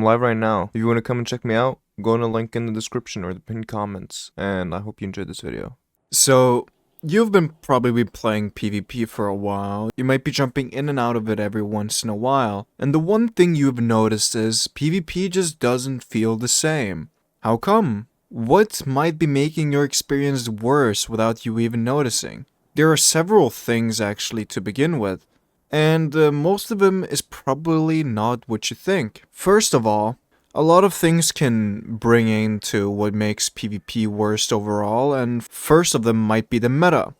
I'm live right now. If you want to come and check me out, go on the link in the description or the pinned comments. And I hope you enjoyed this video. So, you've been probably playing PvP for a while. You might be jumping in and out of it every once in a while. And the one thing you've noticed is PvP just doesn't feel the same. How come? What might be making your experience worse without you even noticing? There are several things actually to begin with. And most of them is probably not what you think. First of all, a lot of things can bring into what makes PvP worst overall, and first of them might be the meta.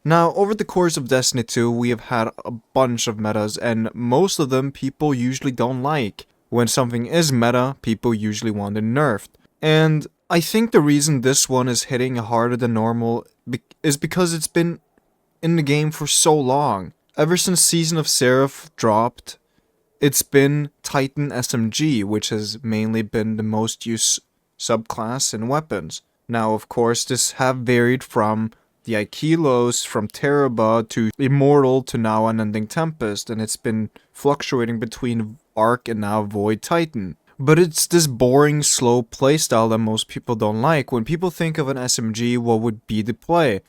Now, over the course of Destiny 2, we have had a bunch of metas, and most of them people usually don't like. When something is meta, people usually want it nerfed. And I think the reason this one is hitting harder than normal is because it's been in the game for so long. Ever since Season of Seraph dropped, it's been Titan SMG, which has mainly been the most used subclass in weapons. Now, of course, this have varied from the Aikilos, from Teraba to Immortal to now Unending Tempest, and it's been fluctuating between Arc and now Void Titan. But it's this boring, slow playstyle that most people don't like. When people think of an SMG, what would be the play?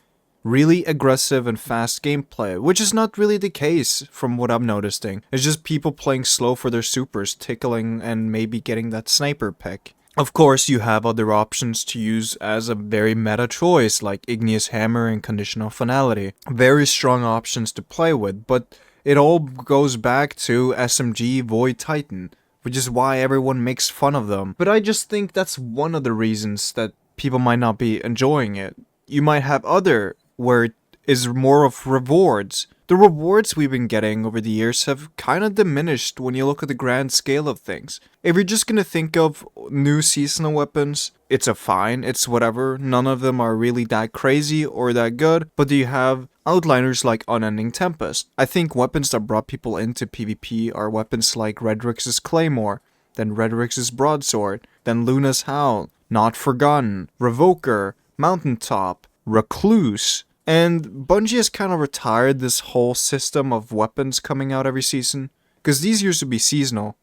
Really aggressive and fast gameplay, which is not really the case from what I'm noticing. It's just people playing slow for their supers, tickling and maybe getting that sniper pick. Of course, you have other options to use as a very meta choice, like Igneous Hammer and Conditional Finality. Very strong options to play with, but it all goes back to SMG Void Titan, which is why everyone makes fun of them. But I just think that's one of the reasons that people might not be enjoying it. You might have other where it is more of rewards. The rewards we've been getting over the years have kind of diminished when you look at the grand scale of things. If you're just gonna think of new seasonal weapons, it's it's whatever. None of them are really that crazy or that good, but you have outliners like Unending Tempest. I think weapons that brought people into PvP are weapons like Redrix's Claymore, then Redrix's Broadsword, then Luna's Howl, Not Forgotten, Revoker, Mountaintop, Recluse, and Bungie has kind of retired this whole system of weapons coming out every season, because these used to be seasonal,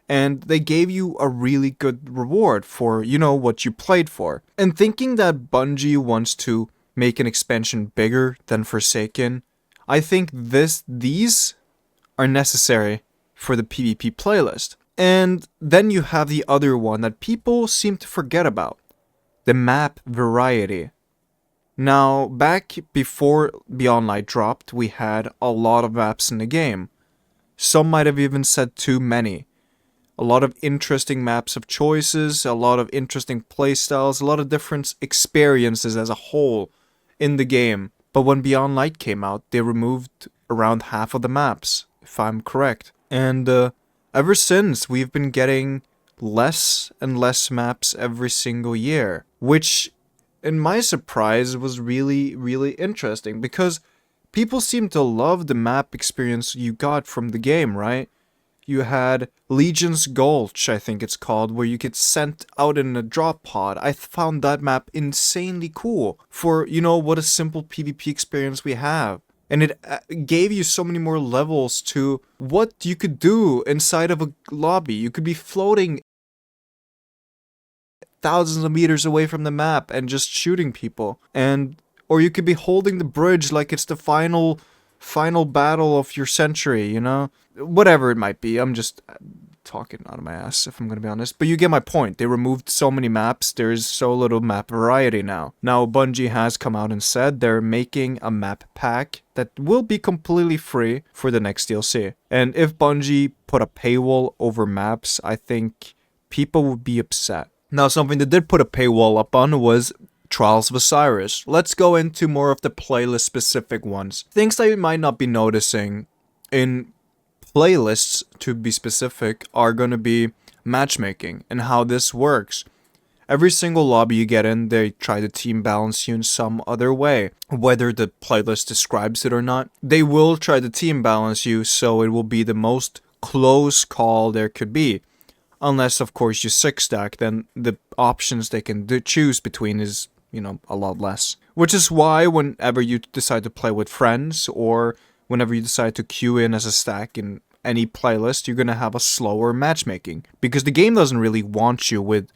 and they gave you a really good reward for, what you played for. And thinking that Bungie wants to make an expansion bigger than Forsaken, I think these are necessary for the PvP playlist. And then you have the other one that people seem to forget about, the map variety. Now, back before Beyond Light dropped, we had a lot of maps in the game. Some might have even said too many. A lot of interesting maps of choices, a lot of interesting playstyles, a lot of different experiences as a whole in the game. But when Beyond Light came out, they removed around half of the maps, if I'm correct. And ever since, we've been getting less and less maps every single year, which in my surprise was really, really interesting, because people seem to love the map experience you got from the game, right? You had Legion's Gulch, I think it's called, where you get sent out in a drop pod. I found that map insanely cool for, what a simple PvP experience we have. And it gave you so many more levels to what you could do inside of a lobby. You could be floating thousands of meters away from the map and just shooting people, or you could be holding the bridge like it's the final battle of your century, whatever it might be. I'm just talking out of my ass, if I'm gonna be honest, but you get my point. They removed so many maps. There's so little map variety now. Bungie has come out and said they're making a map pack that will be completely free for the next DLC, and if Bungie put a paywall over maps, I think people would be upset. Now, something that did put a paywall up on was Trials of Osiris. Let's go into more of the playlist-specific ones. Things that you might not be noticing in playlists, to be specific, are going to be matchmaking and how this works. Every single lobby you get in, they try to team balance you in some other way. Whether the playlist describes it or not, they will try to team balance you, so it will be the most close call there could be. Unless, of course, you 6-stack, then the options they can choose between is, a lot less. Which is why whenever you decide to play with friends, or whenever you decide to queue in as a stack in any playlist, you're gonna have a slower matchmaking. Because the game doesn't really want you with,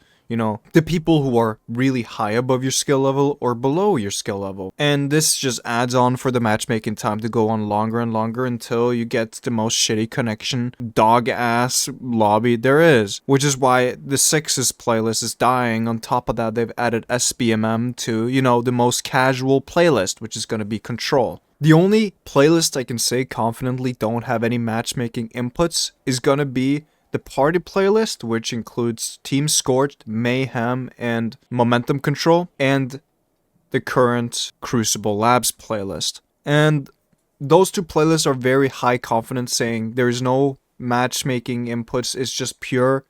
the people who are really high above your skill level or below your skill level. And this just adds on for the matchmaking time to go on longer and longer until you get the most shitty connection, dog ass lobby there is. Which is why the Sixes playlist is dying. On top of that, they've added SBMM to, the most casual playlist, which is gonna be Control. The only playlist I can say confidently don't have any matchmaking inputs is gonna be the party playlist, which includes Team Scorched, Mayhem, and Momentum Control, and the current Crucible Labs playlist. And those two playlists are very high confidence, saying there's no matchmaking inputs, it's just pure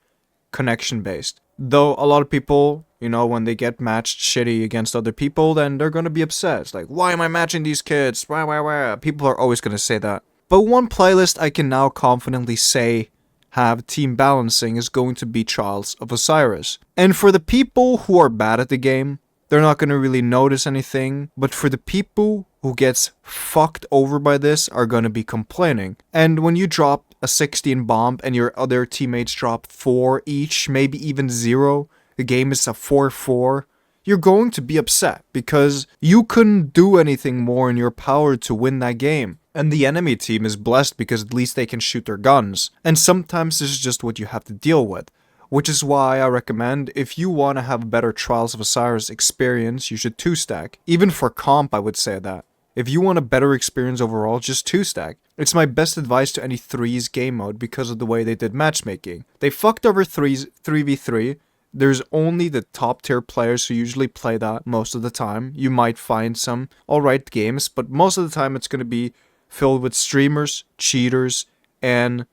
connection based. Though a lot of people, when they get matched shitty against other people, then they're gonna be upset. It's like, why am I matching these kids? Why? People are always gonna say that. But one playlist I can now confidently say have team balancing is going to be Trials of Osiris. And for the people who are bad at the game, they're not going to really notice anything, but for the people who gets fucked over by this are going to be complaining. And when you drop a 16 bomb and your other teammates drop 4 each, maybe even 0, the game is a 4-4, you're going to be upset because you couldn't do anything more in your power to win that game. And the enemy team is blessed because at least they can shoot their guns. And sometimes this is just what you have to deal with. Which is why I recommend, if you want to have a better Trials of Osiris experience, you should 2-stack. Even for comp, I would say that. If you want a better experience overall, just 2-stack. It's my best advice to any 3s game mode because of the way they did matchmaking. They fucked over 3v3. There's only the top tier players who usually play that most of the time. You might find some alright games, but most of the time it's going to be filled with streamers, cheaters, and,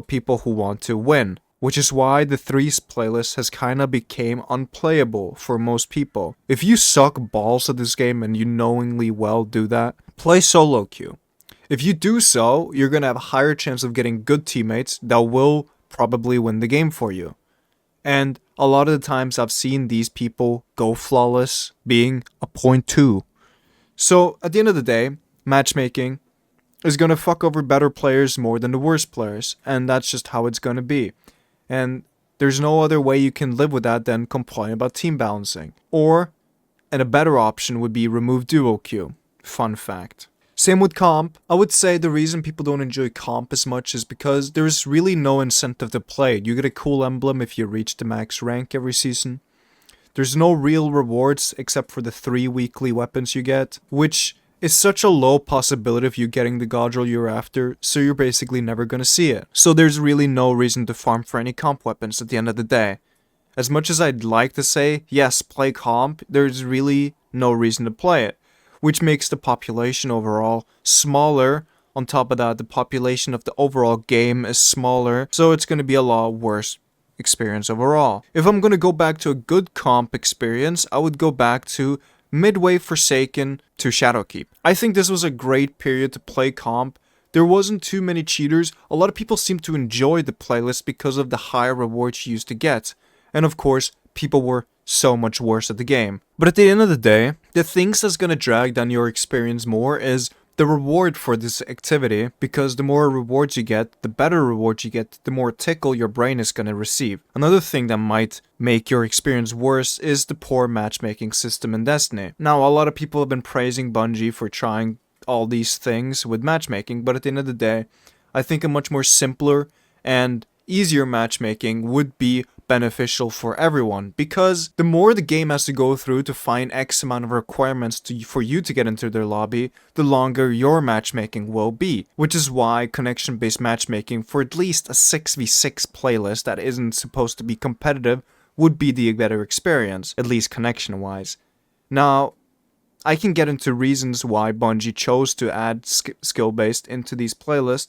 people who want to win. Which is why the 3s playlist has kinda became unplayable for most people. If you suck balls at this game and you knowingly well do that, play solo queue. If you do so, you're gonna have a higher chance of getting good teammates that will probably win the game for you. And a lot of the times I've seen these people go flawless being a 0.2. So at the end of the day, matchmaking is going to fuck over better players more than the worst players, and that's just how it's going to be. And there's no other way you can live with that than complain about team balancing. And a better option would be remove duo queue. Fun fact. Same with comp. I would say the reason people don't enjoy comp as much is because there's really no incentive to play. You get a cool emblem if you reach the max rank every season. There's no real rewards except for the 3 weekly weapons you get, which is such a low possibility of you getting the god roll you're after, so you're basically never gonna see it. So there's really no reason to farm for any comp weapons at the end of the day. As much as I'd like to say, yes, play comp, there's really no reason to play it, which makes the population overall smaller. On top of that, the population of the overall game is smaller, so it's gonna be a lot worse experience overall. If I'm gonna go back to a good comp experience, I would go back to midway Forsaken to Shadowkeep. I think this was a great period to play comp. There wasn't too many cheaters. A lot of people seemed to enjoy the playlist because of the high rewards you used to get. And of course, people were so much worse at the game. But at the end of the day, the things that's gonna drag down your experience more is the reward for this activity, because the more rewards you get, the better rewards you get, the more tickle your brain is going to receive. Another thing that might make your experience worse is the poor matchmaking system in Destiny. Now, a lot of people have been praising Bungie for trying all these things with matchmaking, but at the end of the day, I think a much more simpler and easier matchmaking would be beneficial for everyone, because the more the game has to go through to find X amount of requirements for you to get into their lobby, the longer your matchmaking will be. Which is why connection-based matchmaking for at least a 6v6 playlist that isn't supposed to be competitive would be the better experience, at least connection-wise. Now, I can get into reasons why Bungie chose to add skill-based into these playlists,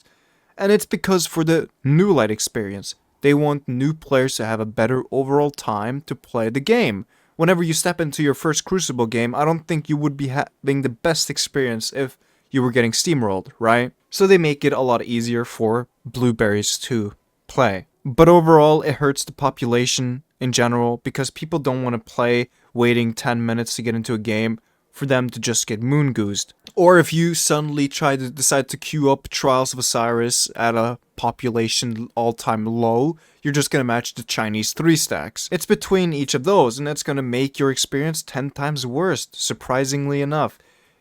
and it's because for the new light experience, they want new players to have a better overall time to play the game. Whenever you step into your first Crucible game, I don't think you would be having the best experience if you were getting steamrolled, right? So they make it a lot easier for blueberries to play. But overall, it hurts the population in general because people don't want to play waiting 10 minutes to get into a game for them to just get moon goosed. Or if you suddenly decide to queue up Trials of Osiris at a population all-time low, you're just gonna match the Chinese 3 stacks. It's between each of those, and that's gonna make your experience 10 times worse, surprisingly enough.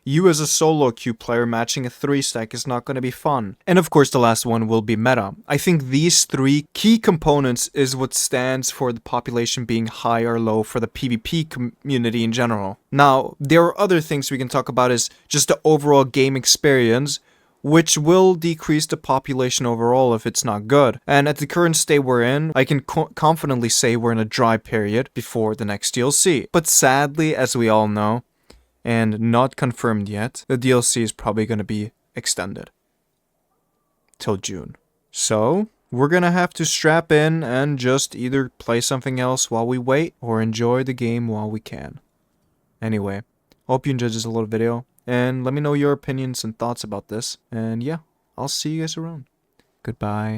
You as a solo queue player matching a 3 stack is not going to be fun. And of course the last one will be meta. I think these 3 key components is what stands for the population being high or low for the PvP community in general. Now, there are other things we can talk about is just the overall game experience, which will decrease the population overall if it's not good. And at the current state we're in, I can confidently say we're in a dry period before the next DLC. But sadly, as we all know, and not confirmed yet, the DLC is probably going to be extended till June. So, we're going to have to strap in and just either play something else while we wait or enjoy the game while we can. Anyway, hope you enjoyed this little video, and let me know your opinions and thoughts about this. And yeah, I'll see you guys around. Goodbye.